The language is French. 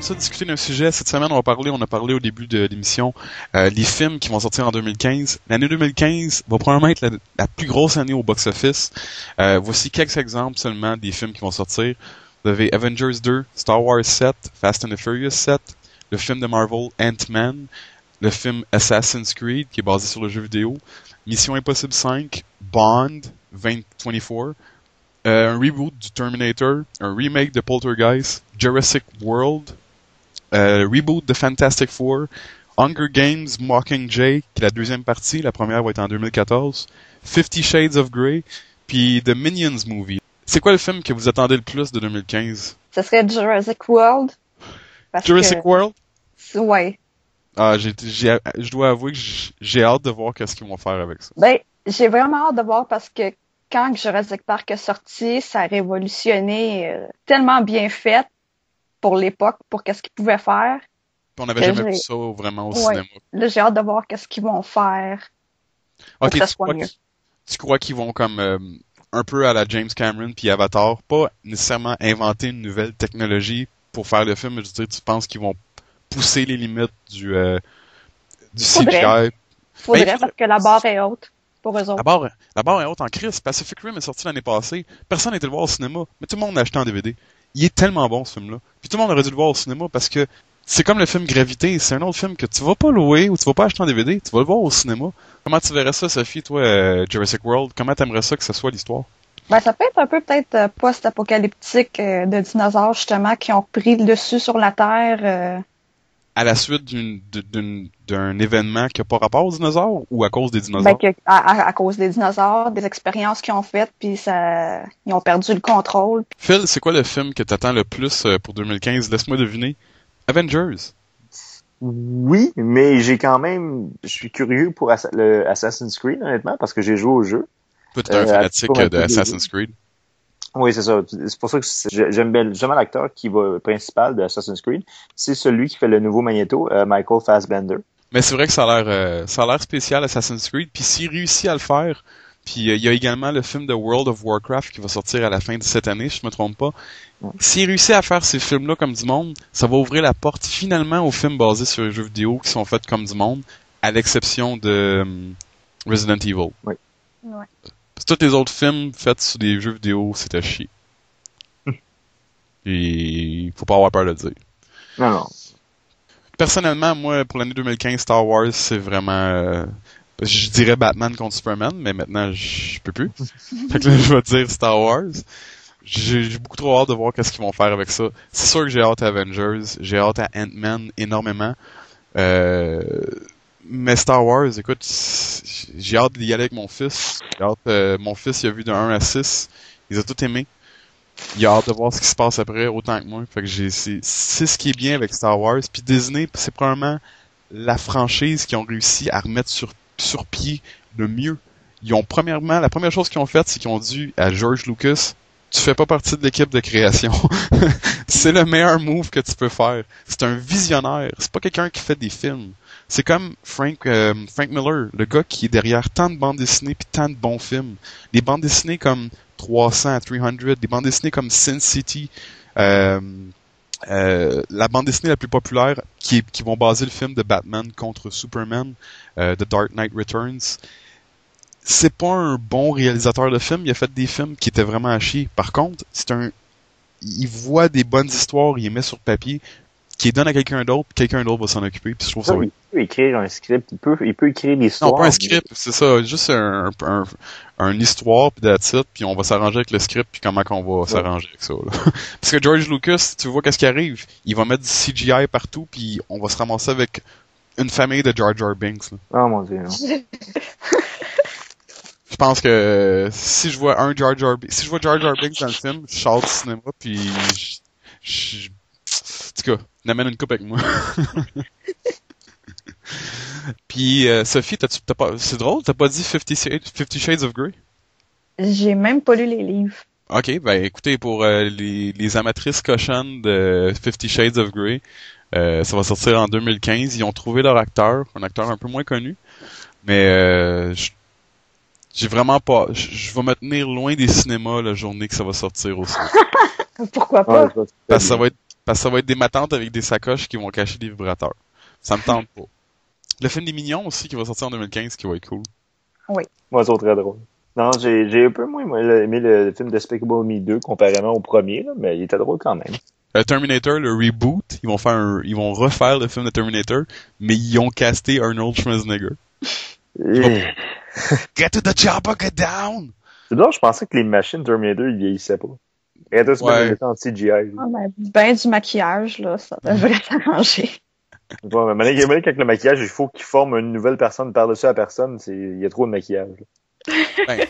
j'aime ça discuter d'un sujet. Cette semaine, on a parlé au début de l'émission, les films qui vont sortir en 2015. L'année 2015 va probablement être la plus grosse année au box-office. Voici quelques exemples seulement des films qui vont sortir. Vous avez Avengers 2, Star Wars 7, Fast and the Furious 7, le film de Marvel Ant-Man, le film Assassin's Creed, qui est basé sur le jeu vidéo, Mission Impossible 5, Bond 2024, un reboot du Terminator, un remake de Poltergeist, Jurassic World, reboot de Fantastic Four, Hunger Games Mockingjay, qui est la deuxième partie, la première va être en 2014, 50 Shades of Grey, puis The Minions Movie. C'est quoi le film que vous attendez le plus de 2015? Ce serait Jurassic World. Jurassic World? Ouais. Ah, je dois avouer que j'ai hâte de voir qu'est-ce qu'ils vont faire avec ça. Ben, j'ai vraiment hâte de voir parce que quand Jurassic Park est sorti, ça a révolutionné tellement bien fait pour l'époque, pour qu'est-ce qu'ils pouvaient faire. Puis on n'avait jamais vu ça vraiment au cinéma. Là, j'ai hâte de voir qu'est-ce qu'ils vont faire pour que ça soit mieux. Tu crois qu'ils vont comme un peu à la James Cameron puis Avatar, pas nécessairement inventer une nouvelle technologie pour faire le film, mais je veux dire, tu penses qu'ils vont pousser les limites du CGI? Faudrait parce que la barre est haute pour eux autres. La barre est haute en crise. Pacific Rim est sorti l'année passée. Personne n'était le voir au cinéma, mais tout le monde l'a acheté en DVD. Il est tellement bon, ce film-là. Puis tout le monde aurait dû le voir au cinéma parce que c'est comme le film Gravité. C'est un autre film que tu vas pas louer ou tu vas pas acheter en DVD. Tu vas le voir au cinéma. Comment tu verrais ça, Sophie, toi, Jurassic World? Comment t'aimerais ça que ce soit l'histoire? Ben, ça peut être un peu peut-être post-apocalyptique de dinosaures, justement, qui ont pris le dessus sur la Terre. À la suite d'un événement qui n'a pas rapport aux dinosaures ou à cause des dinosaures? Ben, à cause des dinosaures, des expériences qu'ils ont faites, puis ils ont perdu le contrôle. Phil, c'est quoi le film que t'attends le plus pour 2015? Laisse-moi deviner. Avengers. Oui, mais je suis curieux pour le Assassin's Creed, honnêtement, parce que j'ai joué au jeu. Toi, t'es un fanatique de Assassin's Creed. Oui, c'est ça. C'est pour ça que j'aime l'acteur principal de Assassin's Creed. C'est celui qui fait le nouveau Magneto, Michael Fassbender. Mais c'est vrai que ça a l'air spécial, Assassin's Creed. Puis s'il réussit à le faire, puis il y a également le film de World of Warcraft qui va sortir à la fin de cette année, si je me trompe pas. S'il réussit à faire ces films-là comme du monde, ça va ouvrir la porte finalement aux films basés sur les jeux vidéo qui sont faits comme du monde, à l'exception de Resident Evil. Oui. Ouais. Parce que tous les autres films faits sur des jeux vidéo, c'était chier. Et faut pas avoir peur de le dire. Non. Personnellement, moi, pour l'année 2015, Star Wars, c'est vraiment... je dirais Batman contre Superman, mais maintenant, je peux plus. Fait que là, je vais dire Star Wars. J'ai beaucoup trop hâte de voir qu'est-ce qu'ils vont faire avec ça. C'est sûr que j'ai hâte à Avengers, j'ai hâte à Ant-Man énormément. Mais Star Wars, écoute, j'ai hâte d'y aller avec mon fils. Mon fils, il a vu de 1 à 6. Il a tout aimé. Il a hâte de voir ce qui se passe après, autant que moi. Fait que c'est ce qui est bien avec Star Wars. Puis Disney, c'est probablement la franchise qui ont réussi à remettre sur pied le mieux. La première chose qu'ils ont faite, c'est qu'ils ont dit à George Lucas, tu fais pas partie de l'équipe de création. C'est le meilleur move que tu peux faire. C'est un visionnaire. C'est pas quelqu'un qui fait des films. C'est comme Frank Miller, le gars qui est derrière tant de bandes dessinées puis tant de bons films. Des bandes dessinées comme 300, des bandes dessinées comme Sin City, la bande dessinée la plus populaire qui vont baser le film de Batman contre Superman, The Dark Knight Returns. C'est pas un bon réalisateur de film, il a fait des films qui étaient vraiment à chier. Par contre, il voit des bonnes histoires, il les met sur papier, qui les donne à quelqu'un d'autre va s'en occuper, puis je trouve ça Il peut écrire un script, il peut écrire des histoires. Non, pas un script, c'est ça, juste un histoire, puis that's it, puis on va s'arranger avec le script, puis comment qu'on va s'arranger avec ça, là. Parce que George Lucas, tu vois qu'est-ce qui arrive, il va mettre du CGI partout, puis on va se ramasser avec une famille de Jar Jar Binks, là. Oh mon Dieu, non. Je pense que si je vois Jar Jar Binks dans le film, je sors du cinéma, puis en tout cas, n'amène une coupe avec moi. Puis Sophie, c'est drôle, t'as pas dit 50 Shades of Grey? J'ai même pas lu les livres. Ok, ben écoutez, pour les amatrices cochonnes de 50 Shades of Grey, ça va sortir en 2015. Ils ont trouvé leur acteur, un acteur un peu moins connu, mais j'ai vraiment pas... Je vais me tenir loin des cinémas la journée que ça va sortir aussi. Pourquoi pas? Parce que Parce que ça va être des matantes avec des sacoches qui vont cacher des vibrateurs. Ça me tente pas. Le film des Mignons aussi qui va sortir en 2015 qui va être cool. Oui. Moi, c'est très drôle. Non, j'ai un peu moins aimé le film Despicable Me 2 comparément au premier, là, mais il était drôle quand même. Terminator, le reboot, ils vont refaire le film de Terminator, mais ils ont casté Arnold Schwarzenegger. Get to the chopper, get down! C'est drôle, je pensais que les machines Terminator, ils vieillissaient pas. Il y a deux semaines de en CGI. Ah, ben du maquillage, là, ça devrait s'arranger. Ouais, mais avec le maquillage, il faut qu'il forme une nouvelle personne par-dessus la personne. Il y a trop de maquillage. Ben,